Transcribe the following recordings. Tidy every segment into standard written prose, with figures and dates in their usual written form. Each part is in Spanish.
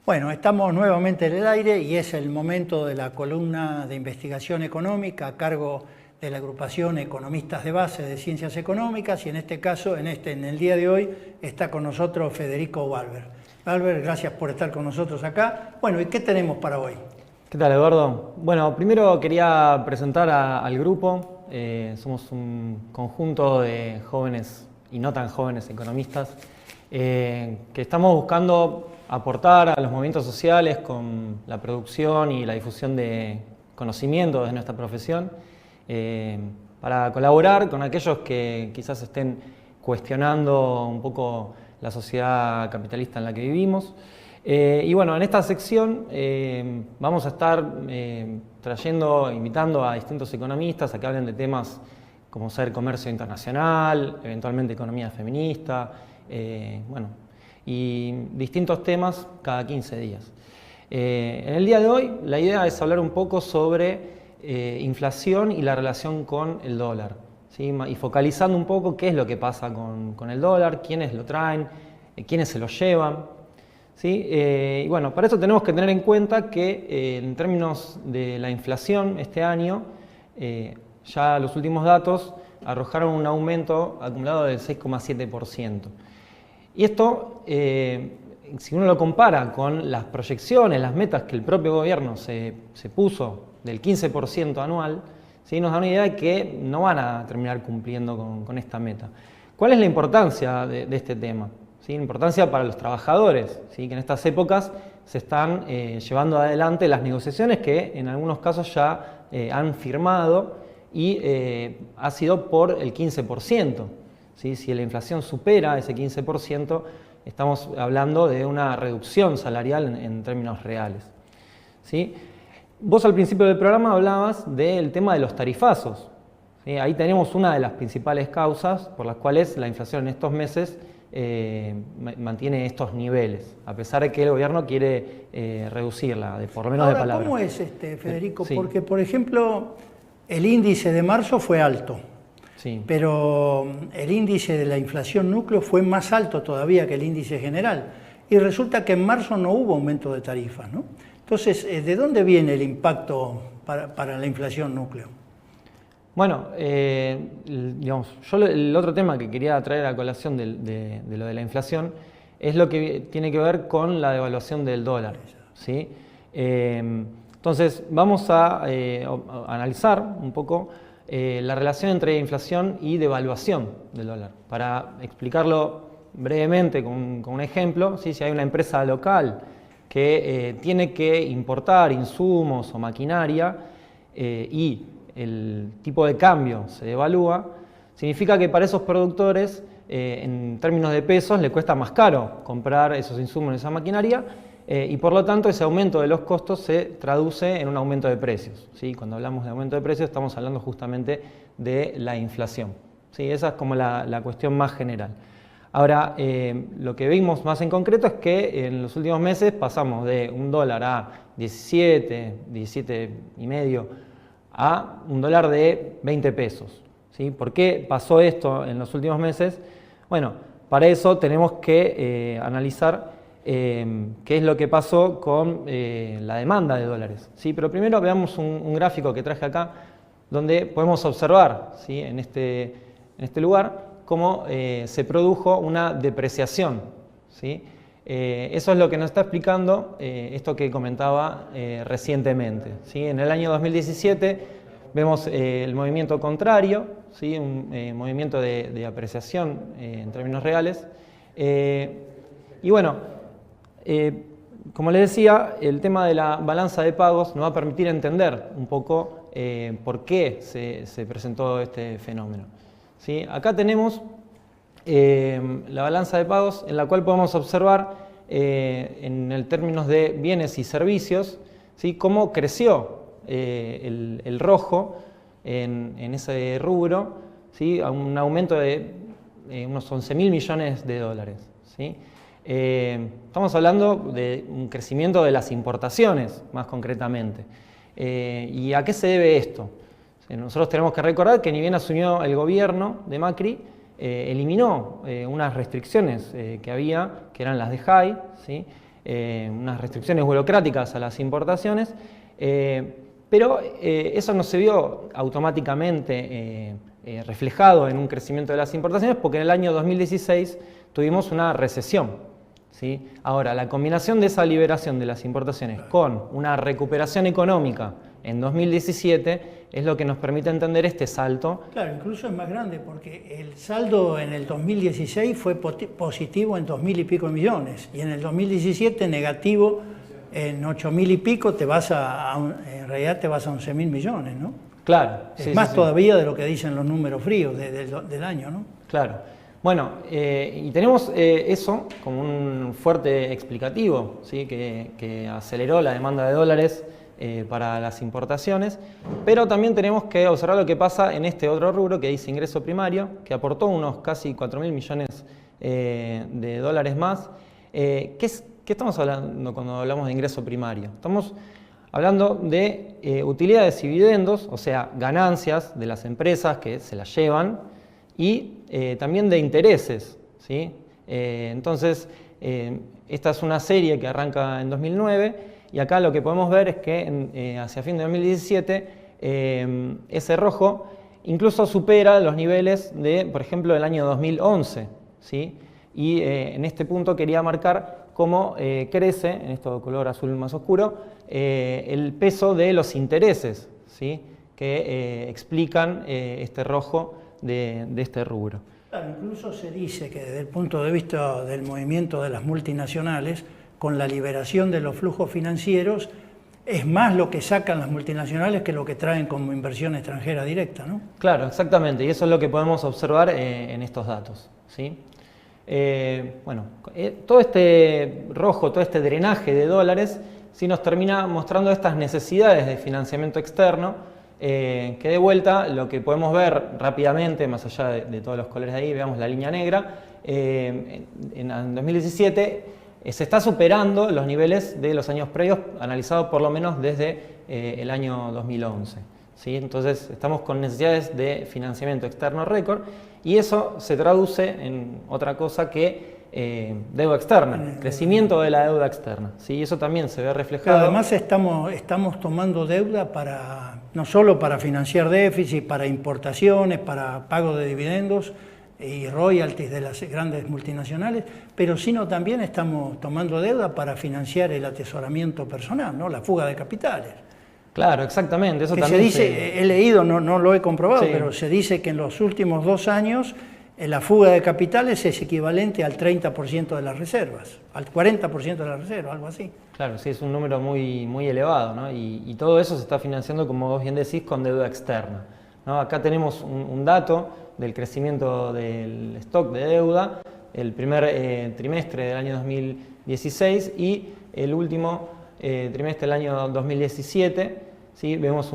Bueno, estamos nuevamente en el aire y es el momento de la columna de investigación económica a cargo de la agrupación Economistas de Base de Ciencias Económicas y en este caso, en el día de hoy, está con nosotros Federico Walber. Walber, gracias por estar con nosotros acá. Bueno, ¿y qué tenemos para hoy? ¿Qué tal, Eduardo? Bueno, primero quería presentar al grupo. Somos un conjunto de jóvenes y no tan jóvenes economistas que estamos buscando aportar a los movimientos sociales con la producción y la difusión de conocimientos de nuestra profesión para colaborar con aquellos que quizás estén cuestionando un poco la sociedad capitalista en la que vivimos. Y bueno, en esta sección vamos a estar invitando a distintos economistas a que hablen de temas como ser comercio internacional, eventualmente economía feminista, y distintos temas cada 15 días. En el día de hoy la idea es hablar un poco sobre inflación y la relación con el dólar, ¿sí? Y focalizando un poco qué es lo que pasa con el dólar, quiénes lo traen, quiénes se lo llevan. ¿Sí? Y bueno, para eso tenemos que tener en cuenta que en términos de la inflación este año, ya los últimos datos arrojaron un aumento acumulado del 6,7%. Y esto, si uno lo compara con las proyecciones, las metas que el propio gobierno se puso del 15% anual, ¿sí? Nos da una idea de que no van a terminar cumpliendo con esta meta. ¿Cuál es la importancia de este tema? ¿Sí? La importancia para los trabajadores, ¿sí? Que en estas épocas se están llevando adelante las negociaciones que en algunos casos ya han firmado y ha sido por el 15%. ¿Sí? Si la inflación supera ese 15%, estamos hablando de una reducción salarial en términos reales. ¿Sí? Vos al principio del programa hablabas del tema de los tarifazos. ¿Sí? Ahí tenemos una de las principales causas por las cuales la inflación en estos meses mantiene estos niveles, a pesar de que el gobierno quiere reducirla, por lo menos Ahora, de palabra. ¿cómo es, Federico? Sí. Porque, por ejemplo, el índice de marzo fue alto, Sí. pero el índice de la inflación núcleo fue más alto todavía que el índice general. Y resulta que en marzo no hubo aumento de tarifas, ¿no? Entonces, ¿de dónde viene el impacto para la inflación núcleo? Bueno, digamos, yo el otro tema que quería traer a colación de lo de la inflación es lo que tiene que ver con la devaluación del dólar, ¿sí? Entonces, vamos a analizar un poco la relación entre inflación y devaluación del dólar. Para explicarlo brevemente con un ejemplo, ¿sí? Si hay una empresa local que tiene que importar insumos o maquinaria y el tipo de cambio se devalúa, significa que para esos productores, en términos de pesos, le cuesta más caro comprar esos insumos, esa maquinaria, y por lo tanto ese aumento de los costos se traduce en un aumento de precios, ¿sí? Cuando hablamos de aumento de precios estamos hablando justamente de la inflación, ¿sí? Esa es como la cuestión más general. Ahora, lo que vimos más en concreto es que en los últimos meses pasamos de un dólar a 17, 17,5 a un dólar de 20 pesos. ¿Sí? ¿Por qué pasó esto en los últimos meses? Bueno, para eso tenemos que analizar qué es lo que pasó con la demanda de dólares. ¿Sí? Pero primero veamos un gráfico que traje acá, donde podemos observar, ¿sí? en este lugar cómo se produjo una depreciación. ¿Sí? Eso es lo que nos está explicando esto que comentaba recientemente. ¿Sí? En el año 2017 vemos el movimiento contrario, ¿sí? Un movimiento de apreciación en términos reales. Y bueno, como les decía, el tema de la balanza de pagos nos va a permitir entender un poco por qué se presentó este fenómeno. ¿Sí? Acá tenemos la balanza de pagos en la cual podemos observar en el términos de bienes y servicios, ¿sí? Cómo creció el rojo en ese rubro, ¿sí? A un aumento de unos 11.000 millones de dólares. ¿Sí? Estamos hablando de un crecimiento de las importaciones, más concretamente. ¿Y a qué se debe esto? Nosotros tenemos que recordar que ni bien asumió el gobierno de Macri, eliminó unas restricciones que había, que eran las de JAI, ¿sí? unas restricciones burocráticas a las importaciones, pero eso no se vio automáticamente reflejado en un crecimiento de las importaciones porque en el año 2016 tuvimos una recesión, ¿sí? Ahora, la combinación de esa liberación de las importaciones con una recuperación económica en 2017 es lo que nos permite entender este salto. Claro, incluso es más grande porque el saldo en el 2016 fue positivo en 2.000 y pico millones y en el 2017 negativo en 8.000 y pico, en realidad te vas a 11.000 millones, ¿no? Claro. Es más todavía de lo que dicen los números fríos del año, ¿no? Claro. Bueno, y tenemos eso como un fuerte explicativo, ¿sí? que aceleró la demanda de dólares para las importaciones, pero también tenemos que observar lo que pasa en este otro rubro que dice ingreso primario, que aportó unos casi 4.000 millones de dólares más. ¿Qué estamos hablando cuando hablamos de ingreso primario? Estamos hablando de utilidades y dividendos, o sea, ganancias de las empresas que se las llevan, y también de intereses, ¿sí? Entonces, esta es una serie que arranca en 2009, y acá lo que podemos ver es que hacia fin de 2017 ese rojo incluso supera los niveles de, por ejemplo, del año 2011, ¿sí? Y en este punto quería marcar cómo crece, en esto color azul más oscuro, el peso de los intereses, ¿sí? Que explican este rojo de este rubro. Claro, incluso se dice que desde el punto de vista del movimiento de las multinacionales, con la liberación de los flujos financieros, es más lo que sacan las multinacionales que lo que traen como inversión extranjera directa, ¿no? Claro, exactamente, y eso es lo que podemos observar en estos datos, ¿sí? Bueno, todo este rojo, todo este drenaje de dólares, sí nos termina mostrando estas necesidades de financiamiento externo, que de vuelta lo que podemos ver rápidamente, más allá de todos los colores de ahí, veamos la línea negra, en 2017 se está superando los niveles de los años previos, analizados por lo menos desde el año 2011. ¿Sí? Entonces estamos con necesidades de financiamiento externo récord y eso se traduce en otra cosa que deuda externa, crecimiento de la deuda externa. ¿Sí? Eso también se ve reflejado. Además estamos tomando deuda no solo para financiar déficit, para importaciones, para pago de dividendos y royalties de las grandes multinacionales, pero sino también estamos tomando deuda para financiar el atesoramiento personal, ¿no? La fuga de capitales. Claro, exactamente. Eso que también se dice, he leído, no lo he comprobado, sí, pero se dice que en los últimos 2 años la fuga de capitales es equivalente al 30% de las reservas, al 40% de las reservas, algo así. Claro, sí, es un número muy, muy elevado, ¿no? Y todo eso se está financiando, como vos bien decís, con deuda externa, ¿no? Acá tenemos un dato del crecimiento del stock de deuda, el primer trimestre del año 2016 y el último trimestre del año 2017, ¿sí? Vemos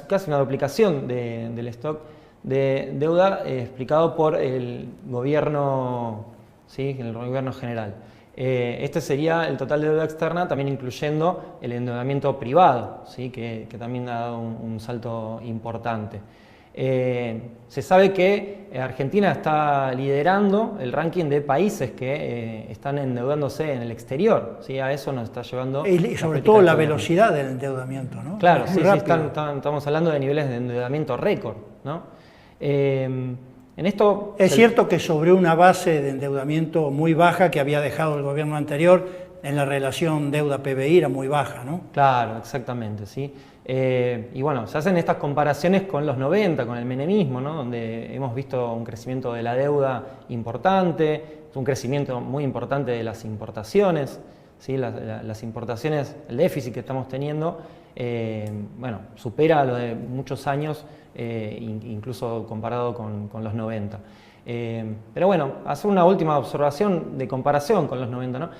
casi una duplicación del stock de deuda explicado por el gobierno, ¿sí? El gobierno general. Este sería el total de deuda externa, también incluyendo el endeudamiento privado, ¿sí? que también ha dado un salto importante. Se sabe que Argentina está liderando el ranking de países que están endeudándose en el exterior, ¿sí? A eso nos está llevando... Y sobre todo la velocidad del endeudamiento, ¿no? Claro, sí, estamos hablando de niveles de endeudamiento récord, ¿no? En esto... Es cierto que sobre una base de endeudamiento muy baja que había dejado el gobierno anterior, en la relación deuda-PBI era muy baja, ¿no? Claro, exactamente, sí. Y bueno, se hacen estas comparaciones con los 90, con el menemismo, ¿no? Donde hemos visto un crecimiento de la deuda importante, un crecimiento muy importante de las importaciones, ¿sí? Las importaciones, el déficit que estamos teniendo, bueno, supera lo de muchos años, incluso comparado con los 90. Pero bueno, hacer una última observación de comparación con los 90, ¿no?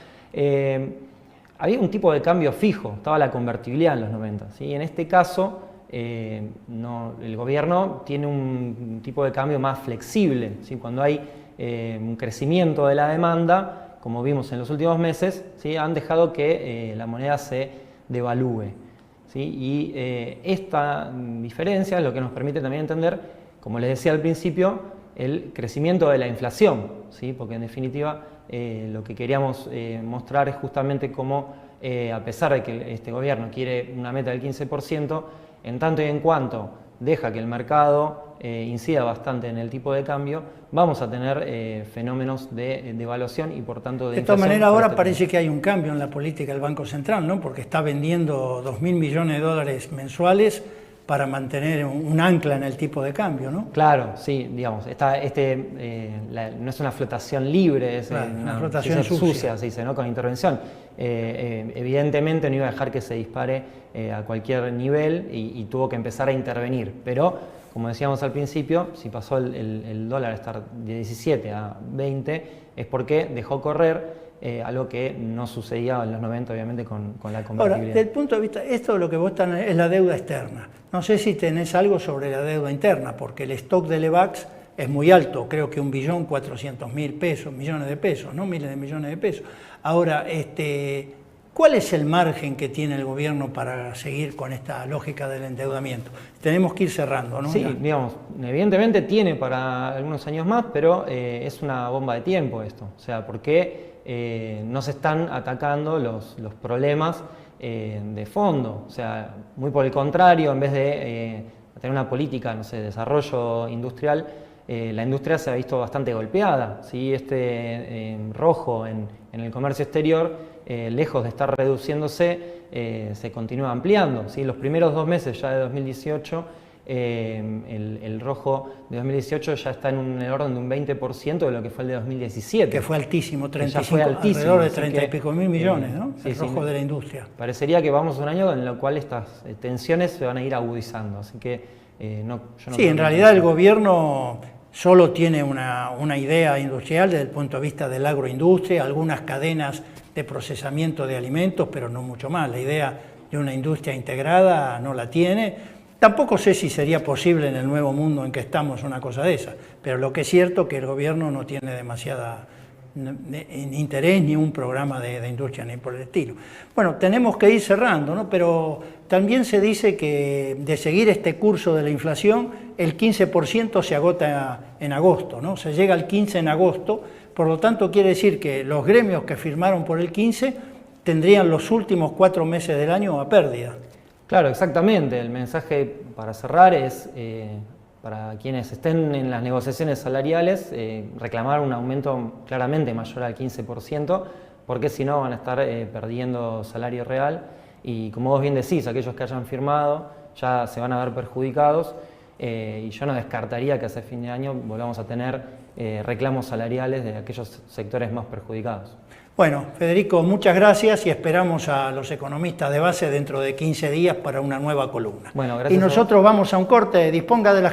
Había un tipo de cambio fijo, estaba la convertibilidad en los 90. ¿Sí? En este caso, el gobierno tiene un tipo de cambio más flexible. ¿Sí? Cuando hay un crecimiento de la demanda, como vimos en los últimos meses, ¿sí? Han dejado que la moneda se devalúe. ¿Sí? Y esta diferencia es lo que nos permite también entender, como les decía al principio, el crecimiento de la inflación, ¿sí? Porque en definitiva lo que queríamos mostrar es justamente cómo, a pesar de que este gobierno quiere una meta del 15%, en tanto y en cuanto deja que el mercado incida bastante en el tipo de cambio, vamos a tener fenómenos de devaluación y por tanto de todas inflación. maneras, ahora parece que hay un cambio en la política del Banco Central, ¿no? Porque está vendiendo 2.000 millones de dólares mensuales para mantener un ancla en el tipo de cambio, ¿no? Claro, sí, digamos, no es una flotación libre, es claro, una flotación sucia, se dice, ¿no? Con intervención. Evidentemente no iba a dejar que se dispare a cualquier nivel y tuvo que empezar a intervenir, pero como decíamos al principio, si pasó el dólar a estar de 17 a 20 es porque dejó correr algo que no sucedía en los 90 obviamente con la convertibilidad. Ahora, desde el punto de vista, esto lo que vos estás es la deuda externa. No sé si tenés algo sobre la deuda interna, porque el stock de Levax es muy alto, creo que 1.400.000 pesos, millones de pesos, ¿no? Miles de millones de pesos. Ahora, ¿cuál es el margen que tiene el gobierno para seguir con esta lógica del endeudamiento? Tenemos que ir cerrando, ¿no? Sí, digamos, evidentemente tiene para algunos años más, pero es una bomba de tiempo esto. O sea, porque no se están atacando los problemas de fondo. O sea, muy por el contrario, en vez de tener una política, no sé, de desarrollo industrial, la industria se ha visto bastante golpeada, ¿sí? Rojo en el comercio exterior, lejos de estar reduciéndose, se continúa ampliando, ¿sí? Los primeros 2 meses ya de 2018, el rojo de 2018 ya está en el orden de un 20% de lo que fue el de 2017. Que fue altísimo, 35, fue altísimo, alrededor de 30 y pico mil millones, ¿no? Sí, el rojo de la industria. Parecería que vamos a un año en el cual estas tensiones se van a ir agudizando, así que yo no sí, en realidad el gobierno solo tiene una idea industrial desde el punto de vista del agroindustria, algunas cadenas de procesamiento de alimentos, pero no mucho más. La idea de una industria integrada no la tiene. Tampoco sé si sería posible en el nuevo mundo en que estamos una cosa de esa, pero lo que es cierto es que el gobierno no tiene demasiada interés ni un programa de industria ni por el estilo. Bueno, tenemos que ir cerrando, ¿no? Pero también se dice que de seguir este curso de la inflación, el 15% se agota en agosto, ¿no? Se llega al 15 en agosto, por lo tanto quiere decir que los gremios que firmaron por el 15 tendrían los últimos 4 meses del año a pérdida. Claro, exactamente. El mensaje para cerrar es, para quienes estén en las negociaciones salariales, reclamar un aumento claramente mayor al 15%, porque si no van a estar perdiendo salario real y, como vos bien decís, aquellos que hayan firmado ya se van a ver perjudicados y yo no descartaría que hacia fin de año volvamos a tener reclamos salariales de aquellos sectores más perjudicados. Bueno, Federico, muchas gracias y esperamos a los economistas de base dentro de 15 días para una nueva columna. Bueno, gracias. Y nosotros vamos a un corte, disponga de las